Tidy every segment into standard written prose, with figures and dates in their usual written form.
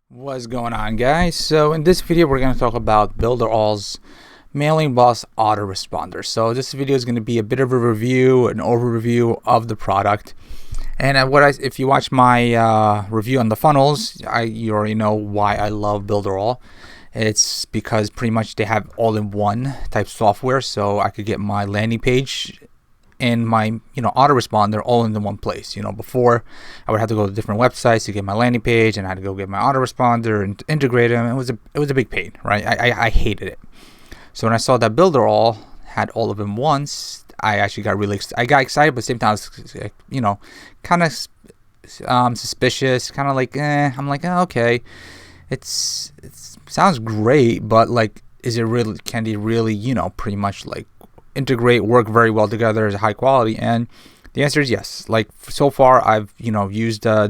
What's going on, guys? So in this video we're going to talk about Builderall's Mailingboss Autoresponder. So this video is going to be a bit of a review, an overview of the product. And if you watch my review on the funnels, you already know why I love Builderall. It's because pretty much they have all-in-one type software, so I could get my landing page and my autoresponder all in the one place. Before I would have to go to different websites to get my landing page, and I had to go get my autoresponder and integrate them. It was a big pain, right? I hated it. So when I saw that Builderall had all of them once, I actually got really excited, but at the same time I was kind of suspicious, kind of like I'm like, oh, okay, it sounds great, but like, is it really, can they really pretty much like integrate, work very well together as a high quality? And the answer is yes. Like, so far I've used the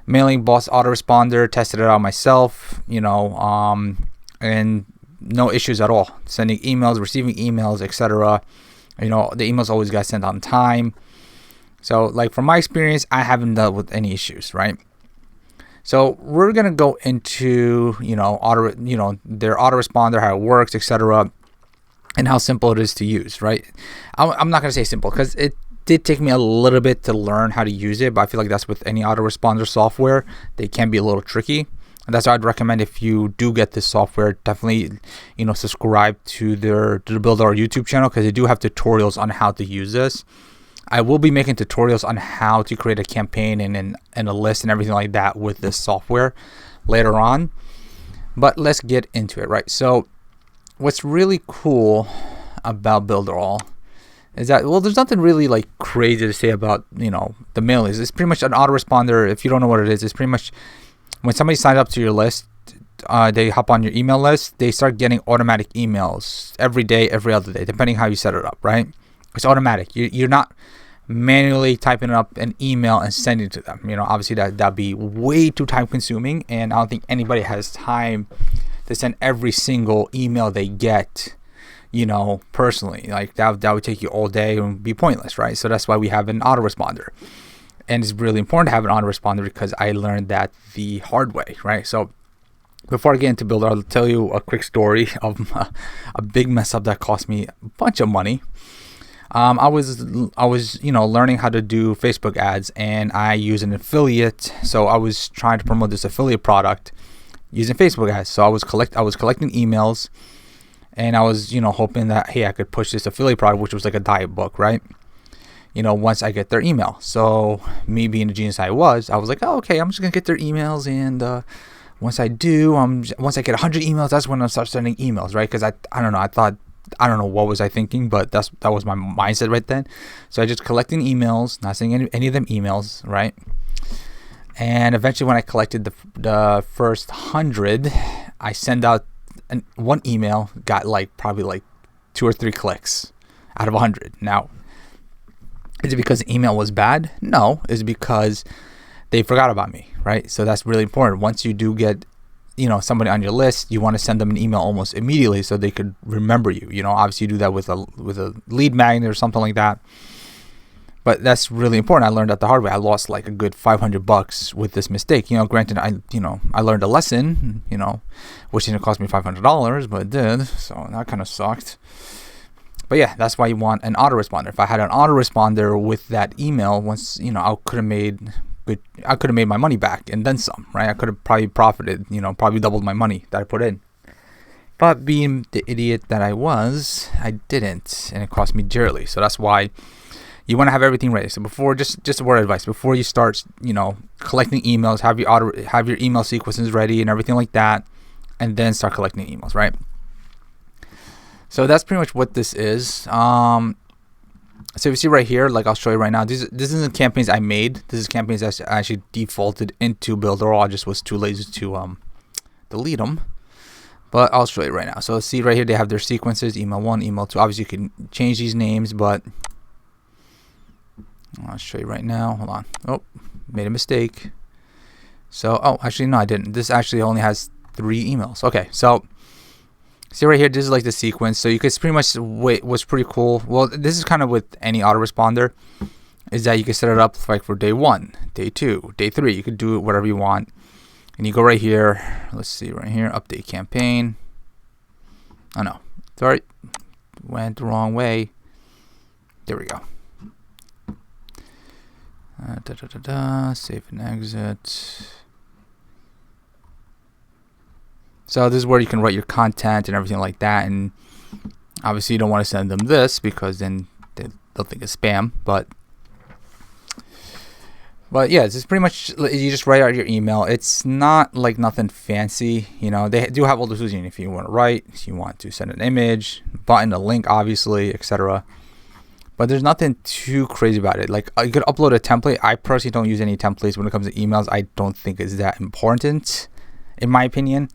Mailingboss Autoresponder, tested it out myself, and no issues at all. Sending emails, receiving emails, etc. The emails always got sent on time. So like, from my experience, I haven't dealt with any issues, right? So we're gonna go into their autoresponder, how it works, etc., and how simple it is to use, right? I'm not going to say simple because it did take me a little bit to learn how to use it, but I feel like that's with any autoresponder software. They can be a little tricky. And that's why I'd recommend, if you do get this software, definitely subscribe to the Builderall YouTube channel, because they do have tutorials on how to use this. I will be making tutorials on how to create a campaign and a list and everything like that with this software later on. But let's get into it, right? So what's really cool about Builderall is that, well, there's nothing really like crazy to say about the mail list. It's pretty much an autoresponder. If you don't know what it is, it's pretty much when somebody signs up to your list, they hop on your email list, they start getting automatic emails every day, every other day, depending how you set it up, right? It's automatic. You're not manually typing up an email and sending it to them. Obviously that'd be way too time consuming, and I don't think anybody has time to send every single email they get, personally. Like, that would take you all day and be pointless, right? So that's why we have an autoresponder. And it's really important to have an autoresponder, because I learned that the hard way, right? So before I get into Builder, I'll tell you a quick story of a big mess up that cost me a bunch of money. I was learning how to do Facebook ads, and I use an affiliate. So I was trying to promote this affiliate product using Facebook ads. So I was collecting emails, and I was hoping that, hey, I could push this affiliate product, which was like a diet book, right? Once I get their email. So me being the genius I was like, oh, okay, I'm just gonna get their emails, and once I get 100 emails, that's when I'll start sending emails, right? Because I don't know what was I thinking, but that was my mindset right then. So I just collecting emails, not sending any of them emails, right? And eventually, when I collected the first 100, I send out one email, got probably 2 or 3 clicks out of 100. Now, is it because the email was bad? No, it's because they forgot about me, right? So that's really important. Once you do get somebody on your list, you want to send them an email almost immediately so they could remember you. Obviously you do that with a lead magnet or something like that. But that's really important. I learned that the hard way. I lost like a good $500 with this mistake. Granted, I learned a lesson, which didn't cost me $500, but it did. So that kind of sucked. But yeah, that's why you want an autoresponder. If I had an autoresponder with that email, once I could have made my money back and then some, right? I could have probably profited, probably doubled my money that I put in. But being the idiot that I was, I didn't, and it cost me dearly. So that's why you want to have everything ready. So before, just a word of advice, before you start, collecting emails, have your email sequences ready and everything like that, and then start collecting emails, right? So that's pretty much what this is. So if you see right here, like I'll show you right now, this isn't campaigns I made. This is campaigns that actually defaulted into Builderall. I just was too lazy to delete them. But I'll show you right now. So see right here, they have their sequences, email 1, email 2. Obviously you can change these names, but I'll show you right now. Hold on. Oh, made a mistake. So, oh, actually no, I didn't. This actually only has 3 emails. Okay, so see right here, this is like the sequence. So you could pretty much what's pretty cool. Well, this is kind of with any autoresponder. is that you can set it up like for day 1, day 2, day 3. You could do it whatever you want. And you go right here. Let's see, right here, update campaign. Oh no, sorry, went the wrong way. There we go. Save and exit. So this is where you can write your content and everything like that. And obviously you don't want to send them this because then they'll think it's spam. But yeah, it's pretty much, you just write out your email. It's not like nothing fancy. You know, they do have all the tools if you want to write, if you want to send an image, button, a link, obviously, etc. But there's nothing too crazy about it. Like, you could upload a template. I personally don't use any templates when it comes to emails. I don't think it's that important, in my opinion.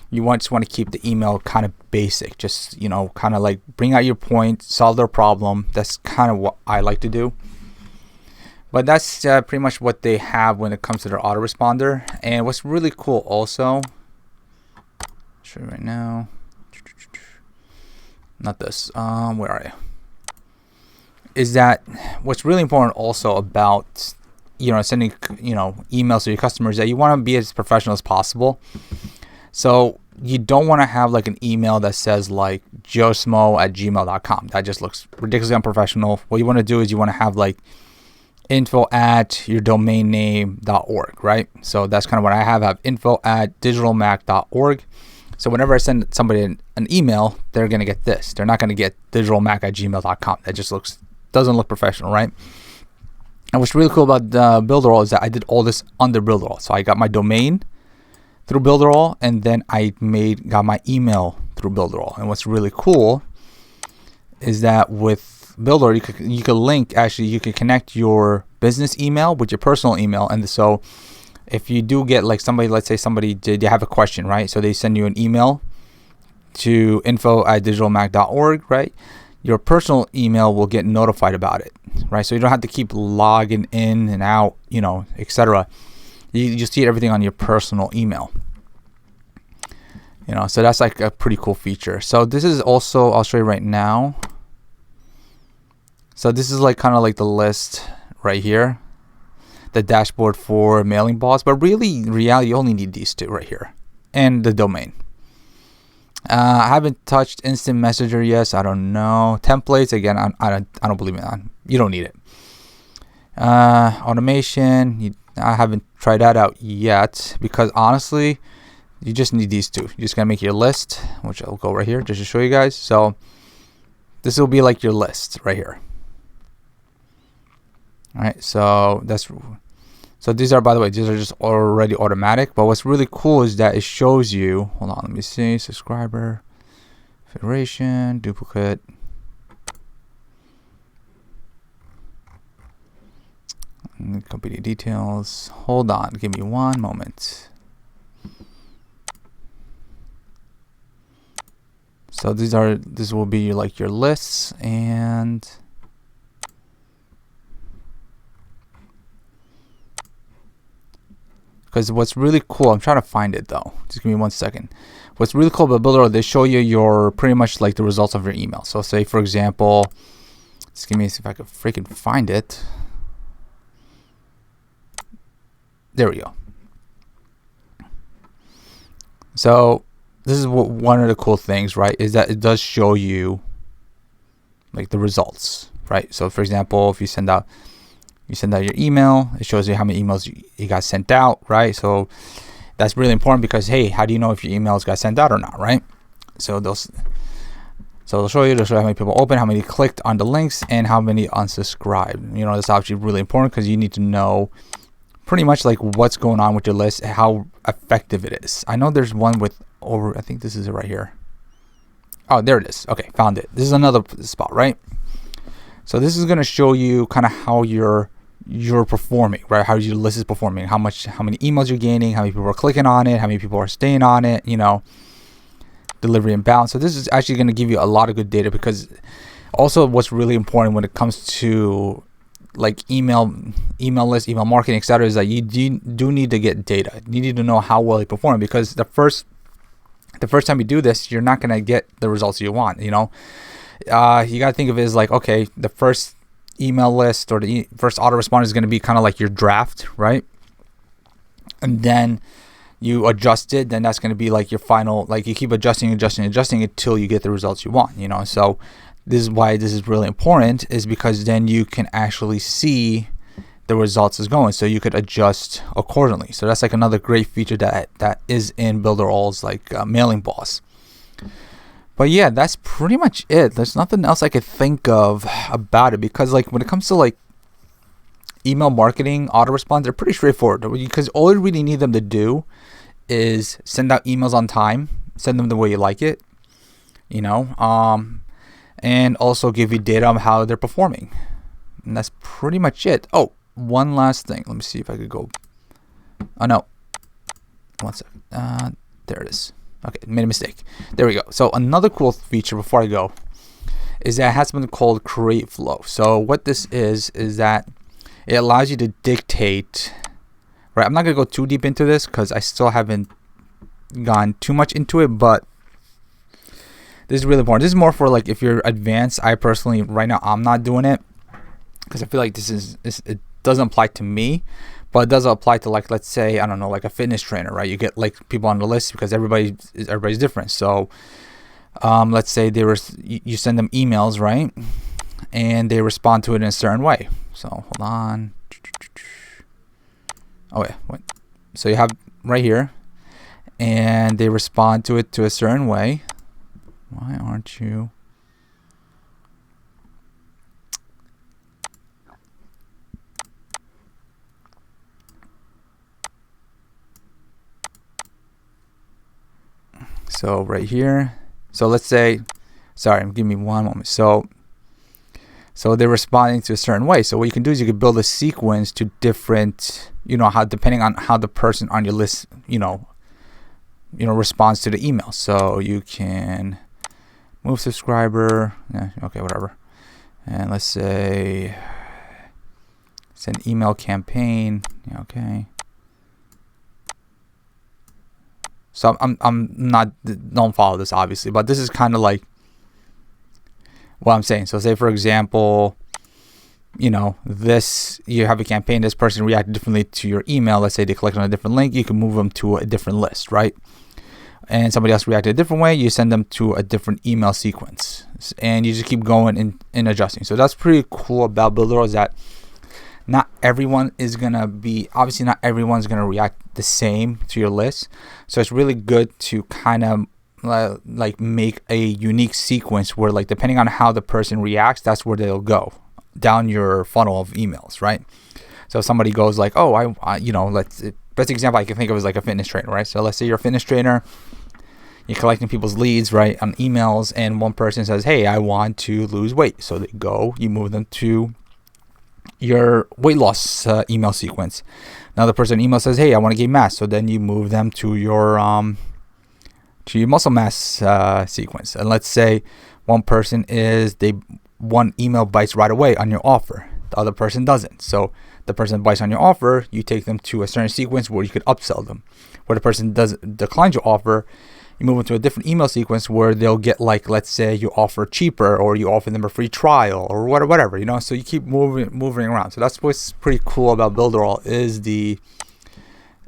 You just want to keep the email kind of basic. Just, you know, kind of like bring out your point, solve their problem. That's kind of what I like to do. But that's pretty much what they have when it comes to their autoresponder. And what's really cool also, I'll show you right now. Not this. Where are you? Is that what's really important also about, you know, sending, you know, emails to your customers, that you want to be as professional as possible. So you don't want to have like an email that says like joesmo@gmail.com. That just looks ridiculously unprofessional. What you want to do is you want to have like info@yourdomainname.org, right? So that's kind of what I have. I have info@digitalmac.org. So whenever I send somebody an email, they're going to get this. They're not going to get digitalmac@gmail.com. That just doesn't look professional, right? And what's really cool about Builderall is that I did all this under Builderall. So I got my domain through Builderall, and then I got my email through Builderall. And what's really cool is that with Builderall, you could link, actually, you can connect your business email with your personal email. And so if you do get like somebody, let's say somebody did, they have a question, right? So they send you an email to info@digitalmac.org, right? Your personal email will get notified about it, right? So you don't have to keep logging in and out, you know, etc. You just see everything on your personal email. You know, so that's like a pretty cool feature. So this is also, I'll show you right now. So this is like kind of like the list right here, the dashboard for Mailingboss. But really, in reality, you only need these two right here and the domain. I haven't touched instant messenger yet. So I don't know. Templates, again, I don't believe in that. You don't need it. Automation, I haven't tried that out yet because honestly, you just need these two. You're just gonna make your list, which I'll go right here just to show you guys. So this will be like your list right here. All right, so these are, by the way, these are just already automatic. But what's really cool is that it shows you. Hold on, let me see. Subscriber, federation, duplicate. Company details. Hold on, give me one moment. So this will be like your lists, and because what's really cool, I'm trying to find it though. Just give me 1 second. What's really cool about Builderall, they show you your pretty much like the results of your email. So say for example, just give me, see if I can freaking find it. There we go. So this is one of the cool things, right? Is that it does show you like the results, right? So for example, if you send out your email, it shows you how many emails you got sent out, right? So that's really important because, hey, how do you know if your emails got sent out or not, right? So they'll show you how many people opened, how many clicked on the links, and how many unsubscribed. You know, that's actually really important because you need to know pretty much like what's going on with your list, how effective it is. I know there's one with over, I think this is it right here. Oh, there it is. Okay, found it. This is another spot, right? So this is going to show you kind of how you're performing, right? How your list is performing, how many emails you're gaining, how many people are clicking on it, how many people are staying on it, you know, delivery and bounce. So this is actually going to give you a lot of good data, because also what's really important when it comes to like email list, email marketing, etc., is that you do need to get data. You need to know how well you perform, because the first time you do this, you're not going to get the results you want. You know, you got to think of it as like, okay, the first email list or the first autoresponder is going to be kind of like your draft, right? And then you adjust it, then that's going to be like your final, like you keep adjusting until you get the results you want, you know. So this is why this is really important, is because then you can actually see the results is going, so you could adjust accordingly. So that's like another great feature that is in Builderall's like Mailingboss. But yeah, that's pretty much it. There's nothing else I could think of about it, because like when it comes to like email marketing, autoresponder, they're pretty straightforward, because all you really need them to do is send out emails on time, send them the way you like it, you know, and also give you data on how they're performing. And that's pretty much it. Oh, one last thing. Let me see if I could go. Oh no, one second. There it is. Okay, made a mistake. There we go. So another cool feature before I go is that it has something called Create Flow. So what this is that it allows you to dictate, right? I'm not going to go too deep into this because I still haven't gone too much into it, but this is really important. This is more for like if you're advanced. I personally, right now, I'm not doing it because I feel like it doesn't apply to me, but it does apply to, like, let's say, I don't know, like a fitness trainer, right? You get like people on the list because everybody's different. So let's say you send them emails, right? And they respond to it in a certain way. So hold on. Oh yeah, wait. So you have right here, and they respond to it to a certain way. Why aren't you? So right here. So let's say, sorry, give me one moment. So they're responding to a certain way. So what you can do is you can build a sequence to different, you know, how, depending on how the person on your list, you know, responds to the email. So you can move subscriber, okay, whatever. And let's say send email campaign, okay. So I'm not, don't follow this obviously, but this is kind of like what I'm saying. So say for example, you know, you have a campaign, this person reacted differently to your email. Let's say they clicked on a different link, you can move them to a different list, right? And somebody else reacted a different way, you send them to a different email sequence, and you just keep going and adjusting. So that's pretty cool about Builderall, is that not everyone is gonna be, obviously not everyone's gonna react the same to your list. So it's really good to kind of like make a unique sequence where, like, depending on how the person reacts, that's where they'll go down your funnel of emails, right? So if somebody goes like, oh, I you know, best example I can think of is like a fitness trainer, right? So let's say you're a fitness trainer, you're collecting people's leads, right, on emails, and one person says, hey, I want to lose weight. So they go, you move them to your weight loss email sequence. Another person email says, hey, I want to gain mass. So then you move them to your muscle mass sequence. And let's say one person one email bites right away on your offer, the other person doesn't. So the person bites on your offer, you take them to a certain sequence where you could upsell them. Where the person declines your offer, you move them to a different email sequence where they'll get, like, let's say you offer cheaper, or you offer them a free trial, or whatever, you know. So you keep moving around. So that's what's pretty cool about Builderall,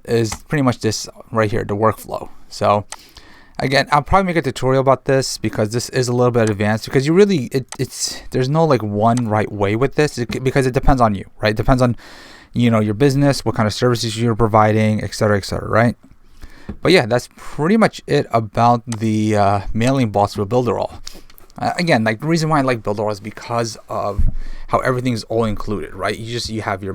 is pretty much this right here, the workflow. So again, I'll probably make a tutorial about this because this is a little bit advanced, because you really, there's no like one right way with this, because it depends on you, right? It depends on, you know, your business, what kind of services you're providing, etc., right? But yeah, that's pretty much it about the Mailingboss with Builderall. Again, like, the reason why I like Builderall is because of how everything's all included, right? You have your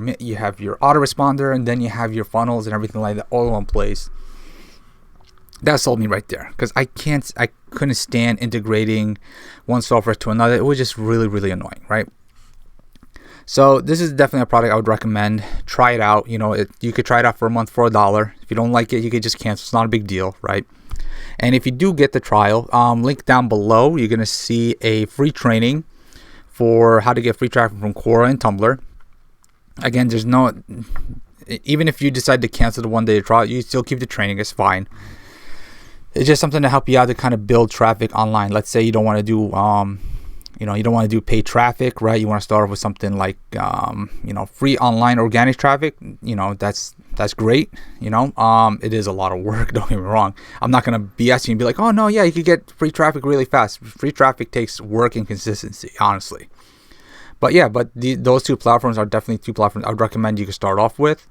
autoresponder, and then you have your funnels and everything like that all in one place. That sold me right there, because I couldn't stand integrating one software to another. It was just really, really annoying, right? So this is definitely a product I would recommend. Try it out. You know, you could try it out for a month for $1. If you don't like it, you could just cancel. It's not a big deal, right? And if you do get the trial, link down below, you're gonna see a free training for how to get free traffic from Quora and Tumblr. Again, even if you decide to cancel the 1 day trial, you still keep the training. It's fine. It's just something to help you out to kind of build traffic online. Let's say you don't want to do You don't want to do paid traffic, right? You want to start off with something like free online organic traffic. That's great. It is a lot of work, don't get me wrong. I'm not gonna BS you and be like, oh no, yeah, you could get free traffic really fast. Free traffic takes work and consistency, honestly. But those two platforms are definitely two platforms I would recommend you can start off with,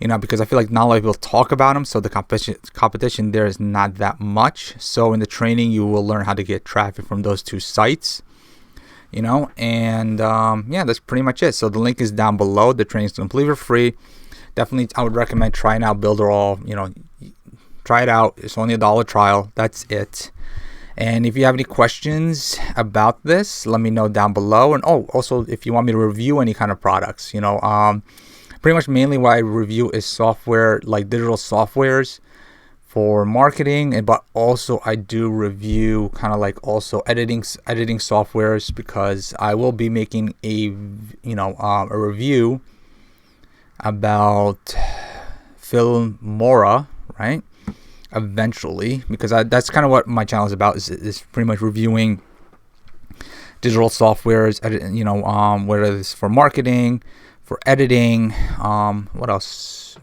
because I feel like not a lot of people talk about them, so the competition there is not that much. So in the training, you will learn how to get traffic from those two sites, and that's pretty much it. So the link is down below. The training is completely free. Definitely, I would recommend trying out Builderall. Try it out. It's only $1 trial. That's it. And if you have any questions about this, let me know down below. And also if you want me to review any kind of products, pretty much mainly what I review is software, like digital softwares for marketing, but also I do review kind of like also editing softwares, because I will be making a review about Filmora, right? Eventually, because that's kind of what my channel is about, is pretty much reviewing digital softwares, whether it's for marketing, for editing, what else,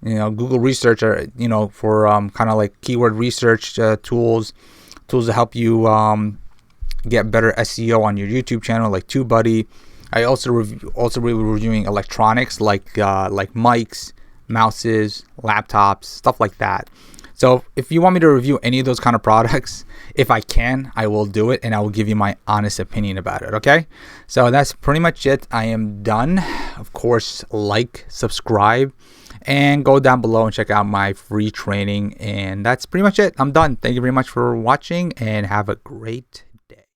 Google research, or for kind of like keyword research tools to help you get better SEO on your YouTube channel, like TubeBuddy. I also reviewing electronics like mics, mouses, laptops, stuff like that. So if you want me to review any of those kind of products, if I can, I will do it, and I will give you my honest opinion about it. Okay, so that's pretty much it. I am done. Of course, like, subscribe, and go down below and check out my free training. And that's pretty much it. I'm done. Thank you very much for watching, and have a great day.